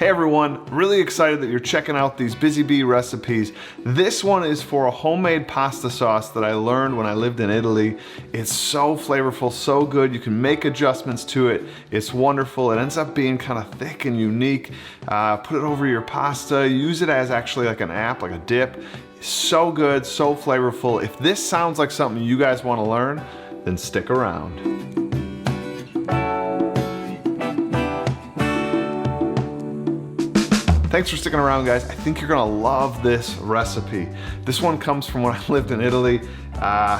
Hey everyone, really excited that you're checking out these Busy Bee recipes. This one is for a homemade pasta sauce that I learned when I lived in Italy. It's so flavorful, so good. You can make adjustments to it. It's wonderful. It ends up being kind of thick and unique. Put it over your pasta. Use it as actually like an app, like a dip. So good, so flavorful. If this sounds like something you guys want to learn, then stick around. Thanks for sticking around, guys. I think you're gonna love this recipe. This one comes from when I lived in Italy.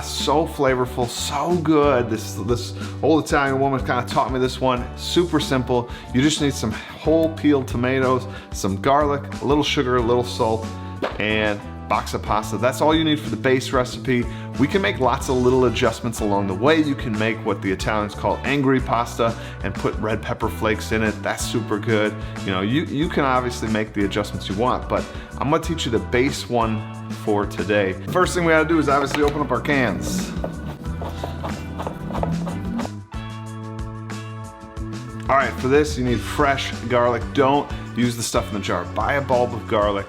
So flavorful, so good. This old Italian woman kind of taught me this one. Super simple. You just need some whole peeled tomatoes, some garlic, a little sugar, a little salt, and box of pasta. That's all you need for the base recipe. We can make lots of little adjustments along the way. You can make what the Italians call angry pasta and put red pepper flakes in it. That's super good. You know, you can obviously make the adjustments you want, but I'm gonna teach you the base one for today. First thing we gotta do is obviously open up our cans. All right, for this you need fresh garlic. Don't use the stuff in the jar. Buy a bulb of garlic.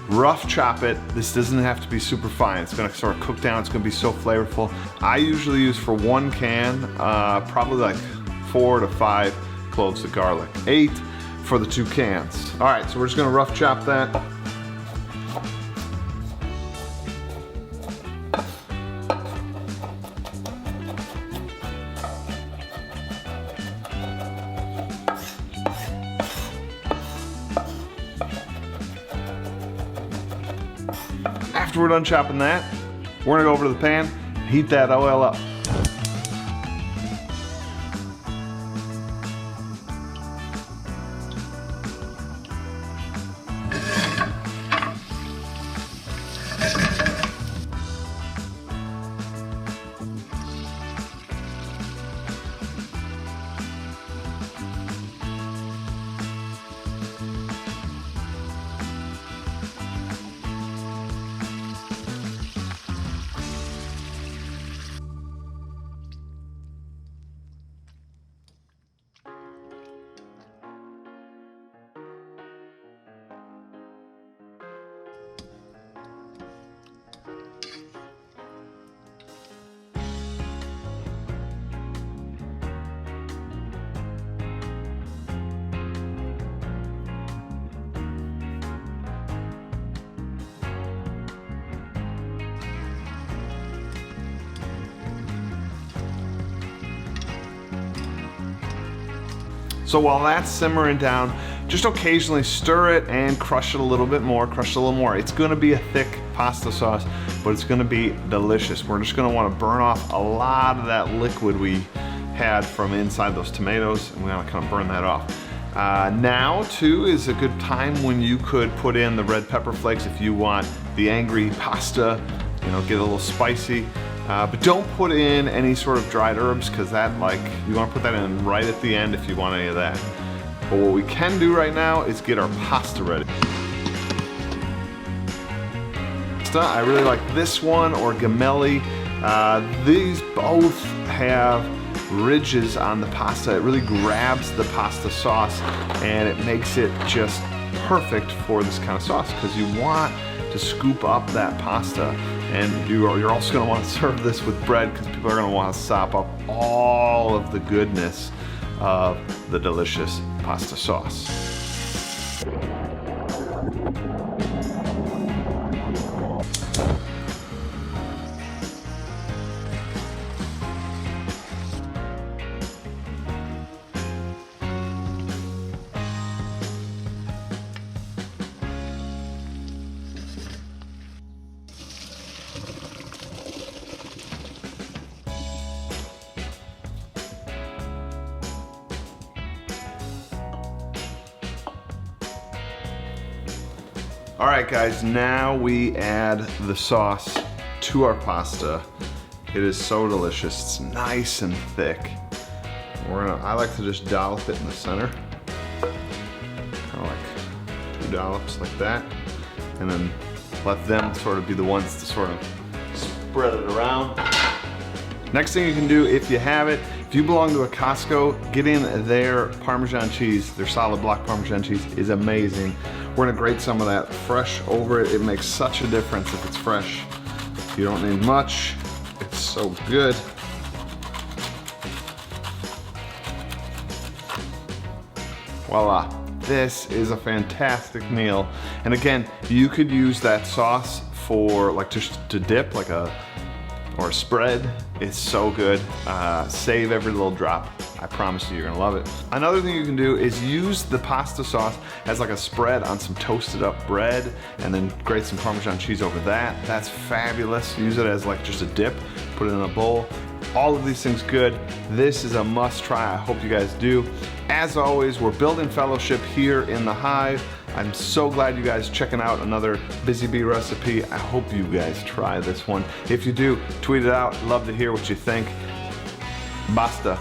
Rough chop it. This doesn't have to be super fine. It's gonna sort of cook down. It's gonna be so flavorful. I usually use for one can, probably like 4 to 5 cloves of garlic. 8 for the 2 cans. All right, so we're just gonna rough chop that. After we're done chopping that, we're gonna go over to the pan and heat that oil up. So while that's simmering down, just occasionally stir it and crush it a little bit more, crush it a little more. It's gonna be a thick pasta sauce, but it's gonna be delicious. We're just gonna wanna burn off a lot of that liquid we had from inside those tomatoes, and we wanna kind of burn that off. Now too is a good time when you could put in the red pepper flakes if you want the angry pasta, you know, get a little spicy. But don't put in any sort of dried herbs, because that, like, you want to put that in right at the end if you want any of that. But what we can do right now is get our pasta ready. I really like this one or gemelli. These both have ridges on the pasta. It really grabs the pasta sauce and it makes it just perfect for this kind of sauce, because you want to scoop up that pasta. And you're also going to want to serve this with bread, because people are going to want to sop up all of the goodness of the delicious pasta sauce. All right, guys, now we add the sauce to our pasta. It is so delicious. It's nice and thick. I like to just dollop it in the center. Kind of like 2 dollops like that. And then let them sort of be the ones to sort of spread it around. Next thing you can do, if you have it, If you belong to a Costco, get in their Parmesan cheese. Their solid block Parmesan cheese is amazing. We're gonna grate some of that fresh over it. It makes such a difference if it's fresh. You don't need much. It's so good. Voila. This is a fantastic meal. And again, you could use that sauce for like just to dip, like a spread. It's so good. Save every little drop. I promise you, you're gonna love it. Another thing you can do is use the pasta sauce as like a spread on some toasted up bread and then grate some Parmesan cheese over that. That's fabulous. Use it as like just a dip, put it in a bowl. All of these things good. This is a must try. I hope you guys do. As always, we're building fellowship here in the Hive. I'm so glad you guys checking out another Busy Bee recipe. I hope you guys try this one. If you do, tweet it out. Love to hear what you think. Basta.